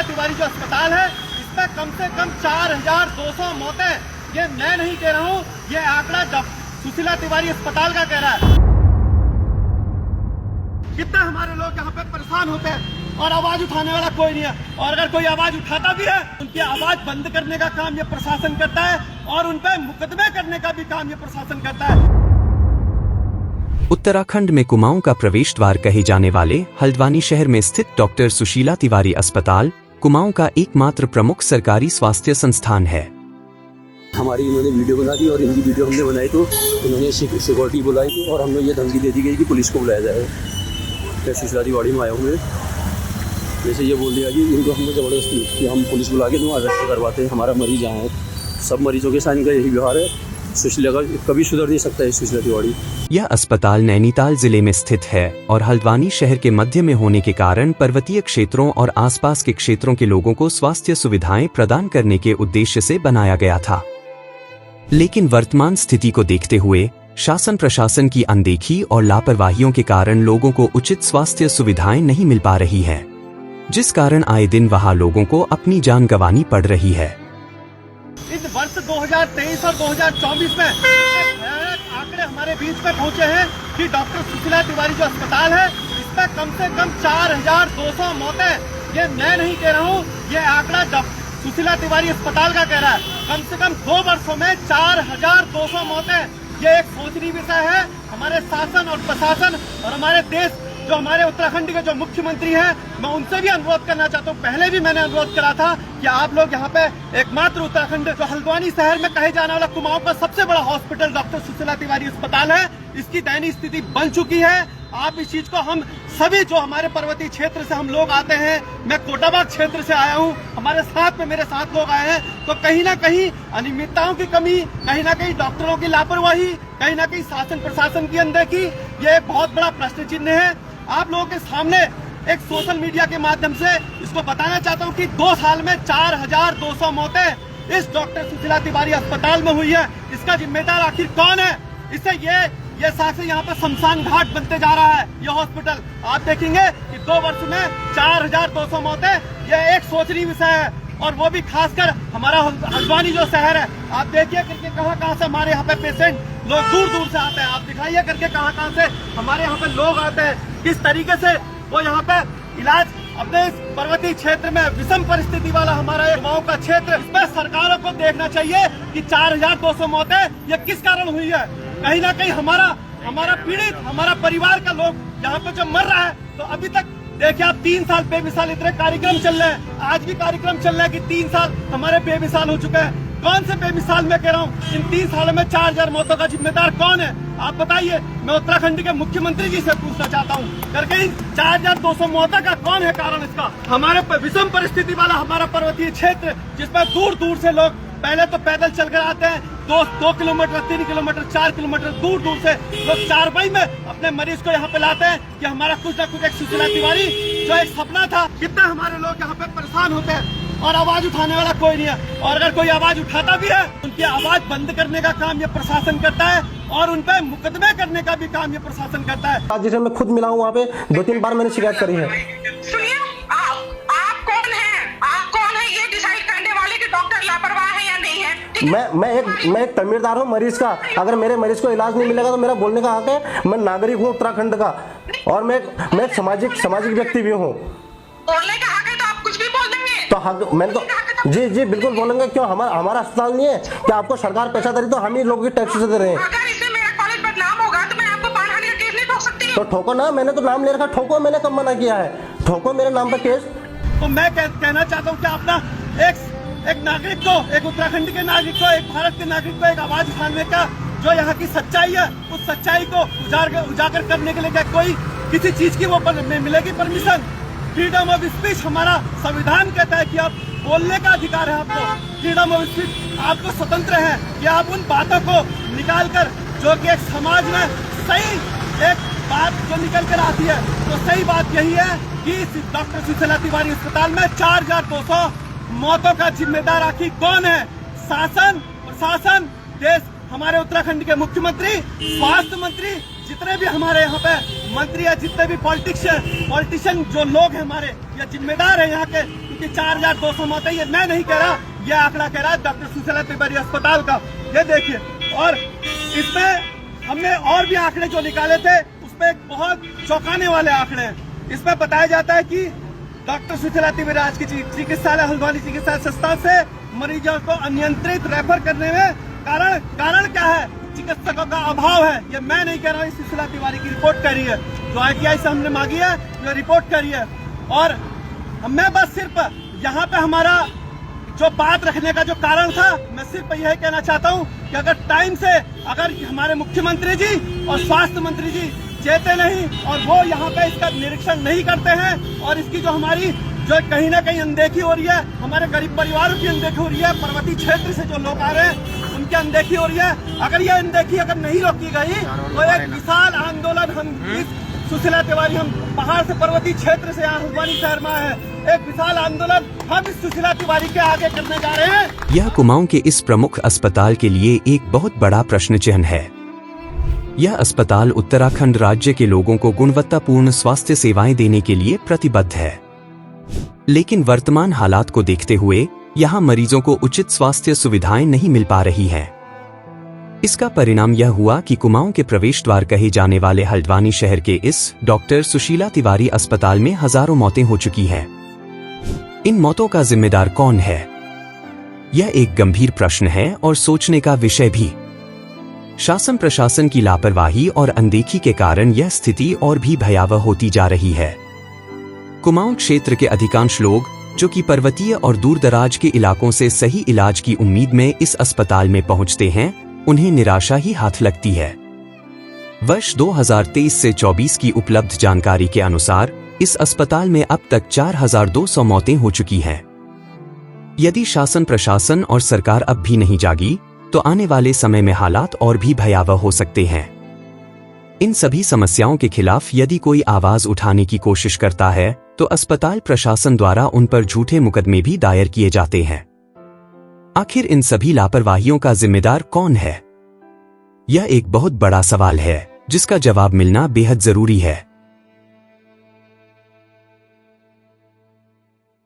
तिवारी जो अस्पताल है इसमें कम से कम 4200 मौतें, ये मैं नहीं कह रहा हूँ, ये आंकड़ा सुशीला तिवारी अस्पताल का कह रहा है। कितना हमारे लोग यहाँ पे परेशान होते हैं और आवाज उठाने वाला कोई नहीं है, और अगर कोई आवाज उठाता भी है उनकी आवाज बंद करने का काम ये प्रशासन करता है और उन पे मुकदमे करने का भी काम ये प्रशासन करता है। उत्तराखंड में कुमाऊं का प्रवेश द्वार कहे जाने वाले हल्द्वानी शहर में स्थित डॉक्टर सुशीला तिवारी अस्पताल कुमाऊं का एकमात्र प्रमुख सरकारी स्वास्थ्य संस्थान है। हमारी इन्होंने वीडियो बना दी और इनकी वीडियो हमने बनाई तो उन्होंने सिक्योरिटी बुलाई थी और हमें ये धमकी दे दी गई कि पुलिस को बुलाया जाए। मैं सुशीला तिवारी में आया हूँ, जैसे ये बोल दिया कि इनको हमने ज़बरदस्ती कि हम पुलिस बुला के तुम अरेस्ट करवाते हैं, हमारा मरीज यहाँ है। सब मरीजों के साथ इनका यही व्यवहार है। सुशीला का कभी सुधर नहीं सकता है सुशीला तिवारी। यह अस्पताल नैनीताल जिले में स्थित है और हल्द्वानी शहर के मध्य में होने के कारण पर्वतीय क्षेत्रों और आसपास के क्षेत्रों के लोगों को स्वास्थ्य सुविधाएं प्रदान करने के उद्देश्य से बनाया गया था। लेकिन वर्तमान स्थिति को देखते हुए शासन प्रशासन की अनदेखी और लापरवाहियों के कारण लोगों को उचित स्वास्थ्य सुविधाएं नहीं मिल पा रही हैं, जिस कारण आए दिन वहां लोगों को अपनी जान गंवानी पड़ रही है। इस वर्ष 2023 और 2024 में आंकड़े हमारे बीच में पहुंचे हैं कि डॉक्टर सुशीला तिवारी जो अस्पताल है इसमें कम से कम 4200 मौतें, ये मैं नहीं कह रहा हूँ, ये आंकड़ा सुशीला तिवारी अस्पताल का कह रहा है। कम से कम 2 वर्षों में 4200 मौतें, ये एक सोचनीय विषय है। हमारे शासन और प्रशासन और हमारे देश जो हमारे उत्तराखंड के जो मुख्यमंत्री हैं, मैं उनसे भी अनुरोध करना चाहता हूँ। पहले भी मैंने अनुरोध करा था कि आप लोग यहाँ पे एकमात्र उत्तराखंड जो हल्द्वानी शहर में कहे जाने वाला कुमाऊं का सबसे बड़ा हॉस्पिटल डॉक्टर सुशीला तिवारी अस्पताल है, इसकी दयनीय स्थिति बन चुकी है। आप इस चीज को हम सभी जो हमारे पर्वतीय क्षेत्र से हम लोग आते हैं, मैं कोटाबाग क्षेत्र से आया हूँ, हमारे साथ में मेरे साथ लोग आए हैं, तो कहीं ना कहीं अनियमितताओं की कमी, कहीं ना कहीं डॉक्टरों की लापरवाही, कहीं ना कहीं शासन प्रशासन की अनदेखी, ये एक बहुत बड़ा प्रश्न चिन्ह है। आप लोगों के सामने एक सोशल मीडिया के माध्यम से इसको बताना चाहता हूँ कि 2 साल में 4200 मौतें इस डॉक्टर सुशीला तिवारी अस्पताल में हुई है। इसका जिम्मेदार आखिर कौन है? इससे ये साक्षी यहाँ पर शमशान घाट बनते जा रहा है ये हॉस्पिटल। आप देखेंगे कि 2 वर्ष में 4200 मौतें, ये एक सोचनीय विषय है, और वो भी खासकर हमारा हल्द्वानी जो शहर है। आप देखिए करके कहाँ से हमारे यहाँ पे पेशेंट लोग दूर दूर से आते हैं। आप दिखाइए करके कहाँ से हमारे यहाँ पे लोग आते हैं, किस तरीके से वो यहाँ पे इलाज अपने इस पर्वतीय क्षेत्र में विषम परिस्थिति वाला हमारा एक गाँव का क्षेत्र, इसमें सरकारों को देखना चाहिए कि 4200 मौतें ये किस कारण हुई है। कहीं ना कहीं हमारा पीड़ित, हमारा परिवार का लोग यहाँ पे जो मर रहा है, तो अभी तक देखिए आप 3 साल बेमिसाल इतने कार्यक्रम चल रहे हैं, आज भी कार्यक्रम चल रहा है कि 3 साल हमारे बेमिसाल हो चुके हैं। कौन से बेमिसाल मैं कह रहा हूँ? इन 3 सालों में 4000 मौतों का जिम्मेदार कौन है? आप बताइए। मैं उत्तराखंड के मुख्यमंत्री जी से पूछना चाहता हूँ करके 4200 मौतों का कौन है कारण? इसका हमारे विषम परिस्थिति वाला हमारा पर्वतीय क्षेत्र, जिसमें दूर दूर से लोग पहले तो पैदल चलकर आते हैं, 2 किलोमीटर, 3 किलोमीटर, 4 किलोमीटर दूर दूर से लोग चारपाई में अपने मरीज को यहाँ पे लाते हैं कि हमारा कुछ न कुछ एक सुशीला तिवारी जो एक सपना था। कितना हमारे लोग यहाँ पे परेशान होते हैं और आवाज उठाने वाला कोई नहीं है, और अगर कोई आवाज उठाता भी है उनकी आवाज बंद करने का काम ये प्रशासन करता है और उन पे मुकदमे करने का भी काम ये प्रशासन करता है। आज जिसे मैं खुद मिला हूँ वहाँ पे 2-3 बार मैंने शिकायत करी है। सुनिए, आप कौन हैं? आप कौन है ये डिसाइड करने वाले कि डॉक्टर लापरवाह है या नहीं है? मैं एक तमीरदार हूँ मरीज का। अगर मेरे मरीज को इलाज नहीं मिलेगा तो मेरा बोलने का हक है। मैं नागरिक हूँ उत्तराखंड का, और मैं एक सामाजिक व्यक्ति भी हूँ। बोलने का हक है तो आप कुछ भी बोल देंगे? तो हक मैंने तो जी बिल्कुल बोलेंगे। क्यों हमारा अस्पताल नहीं है क्या? आपको सरकार पैसा दे रही तो हम ही लोगों की टैक्स से दे रहे हैं। अगर इससे मेरा कॉलेज बदनाम होगा तो मैं आपको मानहानि का केस नहीं ठोक सकती। तो ठोको ना, मैंने तो नाम ले रखा। ठोको, मैंने कब मना किया है? ठोको मेरे नाम पर केस। तो मैं कहना चाहता हूँ कि अपना एक नागरिक को, एक उत्तराखंड के नागरिक को, एक भारत के नागरिक को एक आवाज उठाने का जो यहाँ की सच्चाई है, उस सच्चाई को उजागर करने के लिए क्या कोई किसी चीज की वो मिलेगी परमिशन? फ्रीडम ऑफ स्पीच हमारा संविधान कहता है कि आप बोलने का अधिकार है, आपको फ्रीडम ऑफ स्पीच, आपको स्वतंत्र है कि आप उन बातों को निकाल कर जो कि एक समाज में सही एक बात जो निकल कर आती है, तो सही बात यही है कि डॉक्टर सुशीला तिवारी अस्पताल में 4200 मौतों का जिम्मेदार आखिर कौन है? शासन प्रशासन, देश, हमारे उत्तराखंड के मुख्यमंत्री, स्वास्थ्य मंत्री, जितने भी हमारे यहाँ पे मंत्री या जितने भी पॉलिटिशियन जो लोग हैं हमारे, या जिम्मेदार है यहाँ के, कि 4200 मौतें, ये मैं नहीं कह रहा, ये आंकड़ा कह रहा है डॉक्टर सुशीला तिवारी अस्पताल का। ये देखिए, और इसमें हमने और भी आंकड़े जो निकाले थे उसमें बहुत चौंकाने वाले आंकड़े हैं। इसमें बताया जाता है कि डॉक्टर सुशीला तिवारी आज की चिकित्सालय हल्द्वानी चिकित्सालय संस्था से मरीजों को अनियंत्रित रेफर करने में कारण क्या है? चिकित्सकों का अभाव है। ये मैं नहीं कह रहा हूँ, सुशीला तिवारी की रिपोर्ट कह रही है, जो ITI से हमने मांगी है, जो रिपोर्ट कर रही है। और मैं बस सिर्फ यहाँ पे हमारा जो बात रखने का जो कारण था, मैं सिर्फ यही कहना चाहता हूँ कि अगर टाइम से अगर हमारे मुख्यमंत्री जी और स्वास्थ्य मंत्री जी चेते नहीं और वो यहाँ पे इसका निरीक्षण नहीं करते हैं, और इसकी जो हमारी जो कहीं ना कहीं अनदेखी हो रही है, हमारे गरीब परिवारों की अनदेखी हो रही है, पर्वतीय क्षेत्र से जो लोग आ रहे हैं उनकी अनदेखी हो रही है, अगर ये अनदेखी अगर नहीं रोकी गई तो एक विशाल आंदोलन हम सुशीला तिवारी, हम पहाड़ से पर्वतीय क्षेत्र से यहाँ हल्द्वानी शहर में है, एक विशाल आंदोलन हम इस सुशीला तिवारी के आगे करने जा रहे हैं। यह कुमाऊं के इस प्रमुख अस्पताल के लिए एक बहुत बड़ा प्रश्न चिन्ह है। यह अस्पताल उत्तराखंड राज्य के लोगों को गुणवत्तापूर्ण स्वास्थ्य सेवाएं देने के लिए प्रतिबद्ध है, लेकिन वर्तमान हालात को देखते हुए यहाँ मरीजों को उचित स्वास्थ्य सुविधाएं नहीं मिल पा रही हैं। इसका परिणाम यह हुआ कि कुमाऊं के प्रवेश द्वार कहे जाने वाले हल्द्वानी शहर के इस डॉक्टर सुशीला तिवारी अस्पताल में हजारों मौतें हो चुकी हैं। इन मौतों का जिम्मेदार कौन है? यह एक गंभीर प्रश्न है और सोचने का विषय भी। शासन प्रशासन की लापरवाही और अनदेखी के कारण यह स्थिति और भी भयावह होती जा रही है। कुमाऊं क्षेत्र के अधिकांश लोग, जो कि पर्वतीय और दूरदराज के इलाकों से सही इलाज की उम्मीद में इस अस्पताल में पहुंचते हैं, उन्हें निराशा ही हाथ लगती है। वर्ष 2023 से 24 की उपलब्ध जानकारी के अनुसार इस अस्पताल में अब तक 4200 मौतें हो चुकी हैं। यदि शासन प्रशासन और सरकार अब भी नहीं जागी तो आने वाले समय में हालात और भी भयावह हो सकते हैं। इन सभी समस्याओं के खिलाफ यदि कोई आवाज उठाने की कोशिश करता है तो अस्पताल प्रशासन द्वारा उन पर झूठे मुकदमे भी दायर किए जाते हैं। आखिर इन सभी लापरवाहियों का जिम्मेदार कौन है? यह एक बहुत बड़ा सवाल है जिसका जवाब मिलना बेहद जरूरी है।